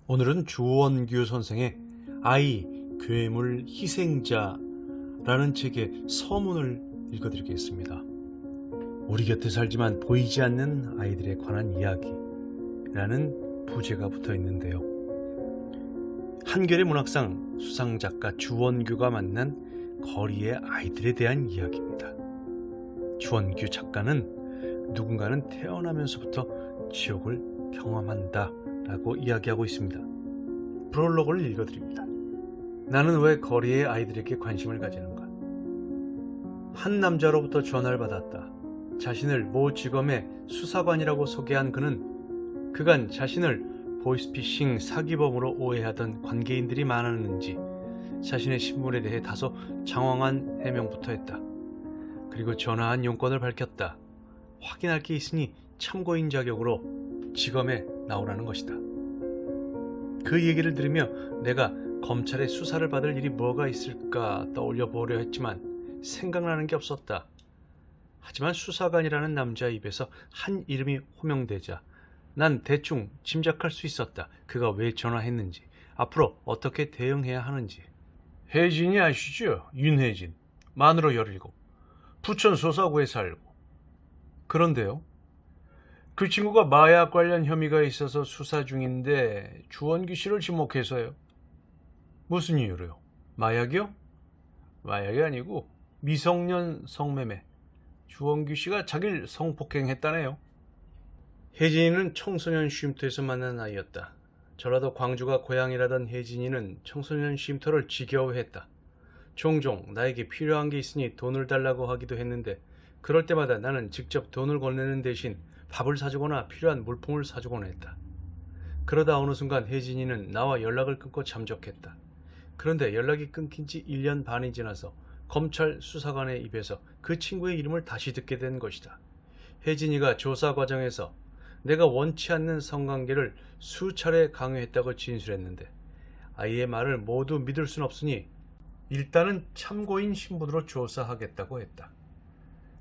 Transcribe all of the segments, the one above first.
오늘은 주원규 선생의 아이, 괴물, 희생자라는 책의 서문을 읽어드리겠습니다. 우리 곁에 살지만 보이지 않는 아이들에 관한 이야기라는 부제가 붙어 있는데요. 한겨레 문학상 수상작가 주원규가 만난 거리의 아이들에 대한 이야기입니다. 주원규 작가는 누군가는 태어나면서부터 지옥을 경험한다 라고 이야기하고 있습니다. 프롤로그를 읽어드립니다. 나는 왜 거리의 아이들에게 관심을 가지는가? 한 남자로부터 전화를 받았다. 자신을 모 지검의 수사관이라고 소개한 그는 그간 자신을 보이스피싱 사기범으로 오해하던 관계인들이 많았는지 자신의 신분에 대해 다소 장황한 해명부터 했다. 그리고 전화한 용건을 밝혔다. 확인할 게 있으니 참고인 자격으로 지검에 나오라는 것이다. 그 얘기를 들으며 내가 검찰의 수사를 받을 일이 뭐가 있을까 떠올려 보려 했지만 생각나는 게 없었다. 하지만 수사관이라는 남자 입에서 한 이름이 호명되자 난 대충 짐작할 수 있었다. 그가 왜 전화했는지, 앞으로 어떻게 대응해야 하는지. 혜진이 아시죠? 윤혜진. 만으로 17. 부천 소사구에 살고. 그런데요? 그 친구가 마약 관련 혐의가 있어서 수사 중인데 주원규 씨를 지목해서요. 무슨 이유로요? 마약이요? 마약이 아니고 미성년 성매매. 주원규 씨가 자기를 성폭행했다네요. 혜진이는 청소년 쉼터에서 만난 아이였다. 저라도 광주가 고향이라던 혜진이는 청소년 쉼터를 지겨워했다. 종종 나에게 필요한 게 있으니 돈을 달라고 하기도 했는데 그럴 때마다 나는 직접 돈을 건네는 대신 밥을 사주거나 필요한 물품을 사주곤 했다. 그러다 어느 순간 혜진이는 나와 연락을 끊고 잠적했다. 그런데 연락이 끊긴 지 1년 반이 지나서 검찰 수사관의 입에서 그 친구의 이름을 다시 듣게 된 것이다. 혜진이가 조사 과정에서 내가 원치 않는 성관계를 수차례 강요했다고 진술했는데 아이의 말을 모두 믿을 순 없으니 일단은 참고인 신분으로 조사하겠다고 했다.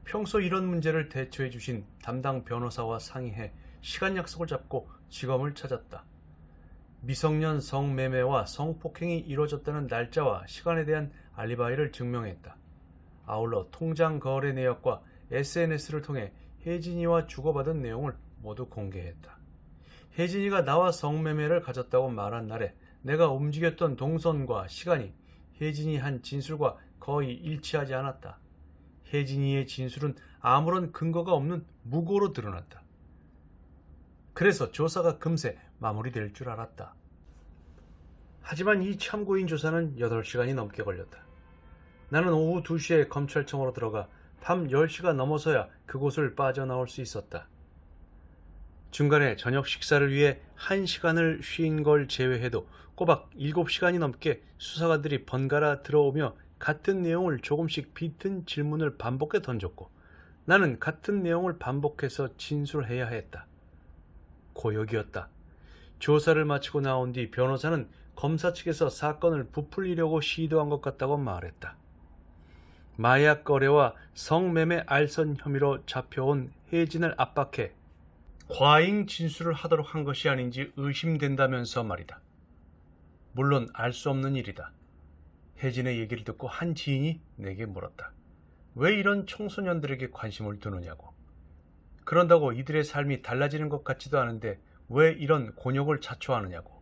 평소 이런 문제를 대처해 주신 담당 변호사와 상의해 시간 약속을 잡고 지검을 찾았다. 미성년 성매매와 성폭행이 이루어졌다는 날짜와 시간에 대한 알리바이를 증명했다. 아울러 통장 거래 내역과 SNS를 통해 혜진이와 주고받은 내용을 모두 공개했다. 혜진이가 나와 성매매를 가졌다고 말한 날에 내가 움직였던 동선과 시간이 혜진이 한 진술과 거의 일치하지 않았다. 혜진이의 진술은 아무런 근거가 없는 무고로 드러났다. 그래서 조사가 금세 마무리될 줄 알았다. 하지만 이 참고인 조사는 8시간이 넘게 걸렸다. 나는 오후 2시에 검찰청으로 들어가 밤 10시가 넘어서야 그곳을 빠져나올 수 있었다. 중간에 저녁 식사를 위해 1시간을 쉰 걸 제외해도 꼬박 7시간이 넘게 수사관들이 번갈아 들어오며 같은 내용을 조금씩 비튼 질문을 반복해 던졌고 나는 같은 내용을 반복해서 진술해야 했다. 고역이었다. 조사를 마치고 나온 뒤 변호사는 검사 측에서 사건을 부풀리려고 시도한 것 같다고 말했다. 마약 거래와 성매매 알선 혐의로 잡혀온 혜진을 압박해 과잉 진술을 하도록 한 것이 아닌지 의심된다면서 말이다. 물론 알 수 없는 일이다. 혜진의 얘기를 듣고 한 지인이 내게 물었다. 왜 이런 청소년들에게 관심을 두느냐고. 그런다고 이들의 삶이 달라지는 것 같지도 않은데 왜 이런 곤욕을 자초하느냐고.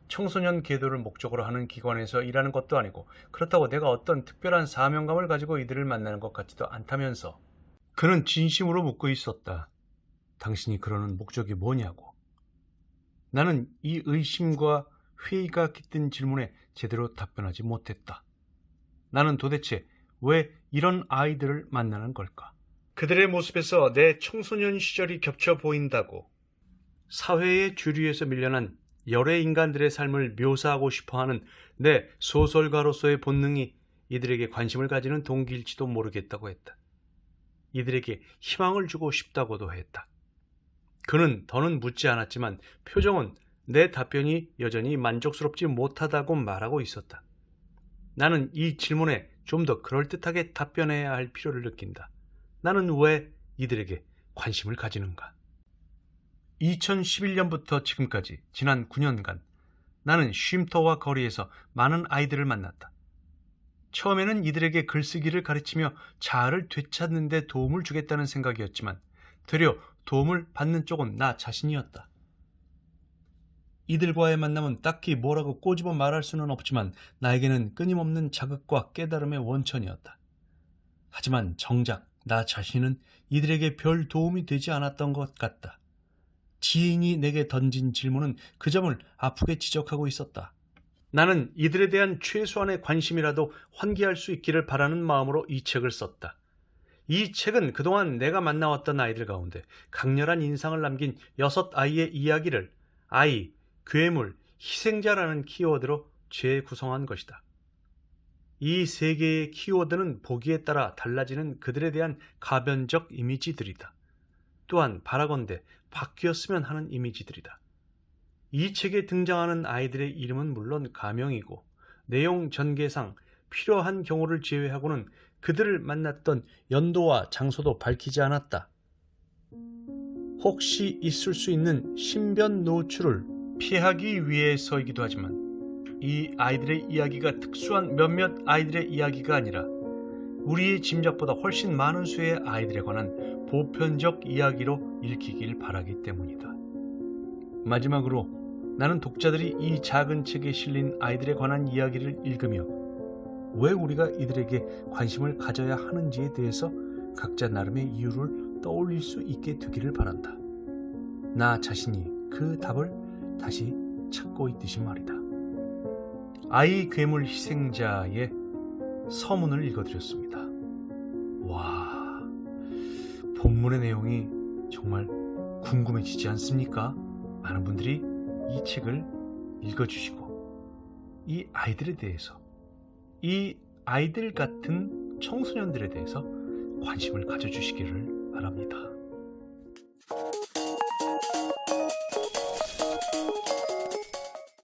청소년 계도를 목적으로 하는 기관에서 일하는 것도 아니고 그렇다고 내가 어떤 특별한 사명감을 가지고 이들을 만나는 것 같지도 않다면서. 그는 진심으로 묻고 있었다. 당신이 그러는 목적이 뭐냐고. 나는 이 의심과 회의가 깃든 질문에 제대로 답변하지 못했다. 나는 도대체 왜 이런 아이들을 만나는 걸까? 그들의 모습에서 내 청소년 시절이 겹쳐 보인다고. 사회의 주류에서 밀려난 열애 인간들의 삶을 묘사하고 싶어하는 내 소설가로서의 본능이 이들에게 관심을 가지는 동기일지도 모르겠다고 했다. 이들에게 희망을 주고 싶다고도 했다. 그는 더는 묻지 않았지만 표정은 내 답변이 여전히 만족스럽지 못하다고 말하고 있었다. 나는 이 질문에 좀 더 그럴듯하게 답변해야 할 필요를 느낀다. 나는 왜 이들에게 관심을 가지는가? 2011년부터 지금까지 지난 9년간 나는 쉼터와 거리에서 많은 아이들을 만났다. 처음에는 이들에게 글쓰기를 가르치며 자아를 되찾는 데 도움을 주겠다는 생각이었지만 되려 도움을 받는 쪽은 나 자신이었다. 이들과의 만남은 딱히 뭐라고 꼬집어 말할 수는 없지만 나에게는 끊임없는 자극과 깨달음의 원천이었다. 하지만 정작 나 자신은 이들에게 별 도움이 되지 않았던 것 같다. 지인이 내게 던진 질문은 그 점을 아프게 지적하고 있었다. 나는 이들에 대한 최소한의 관심이라도 환기할 수 있기를 바라는 마음으로 이 책을 썼다. 이 책은 그동안 내가 만나왔던 아이들 가운데 강렬한 인상을 남긴 6아이의 이야기를 아이, 괴물, 희생자라는 키워드로 재구성한 것이다. 이 3개의 키워드는 보기에 따라 달라지는 그들에 대한 가변적 이미지들이다. 또한 바라건대 바뀌었으면 하는 이미지들이다. 이 책에 등장하는 아이들의 이름은 물론 가명이고 내용 전개상 필요한 경우를 제외하고는 그들을 만났던 연도와 장소도 밝히지 않았다. 혹시 있을 수 있는 신변 노출을 피하기 위해서이기도 하지만 이 아이들의 이야기가 특수한 몇몇 아이들의 이야기가 아니라 우리의 짐작보다 훨씬 많은 수의 아이들에 관한 보편적 이야기로 읽히길 바라기 때문이다. 마지막으로 나는 독자들이 이 작은 책에 실린 아이들에 관한 이야기를 읽으며 왜 우리가 이들에게 관심을 가져야 하는지에 대해서 각자 나름의 이유를 떠올릴 수 있게 되기를 바란다. 나 자신이 그 답을 다시 찾고 있듯이 말이다. 아이 괴물 희생자의 서문을 읽어드렸습니다. 와, 본문의 내용이 정말 궁금해지지 않습니까? 많은 분들이 이 책을 읽어주시고 이 아이들에 대해서, 이 아이들 같은 청소년들에 대해서 관심을 가져주시기를 바랍니다.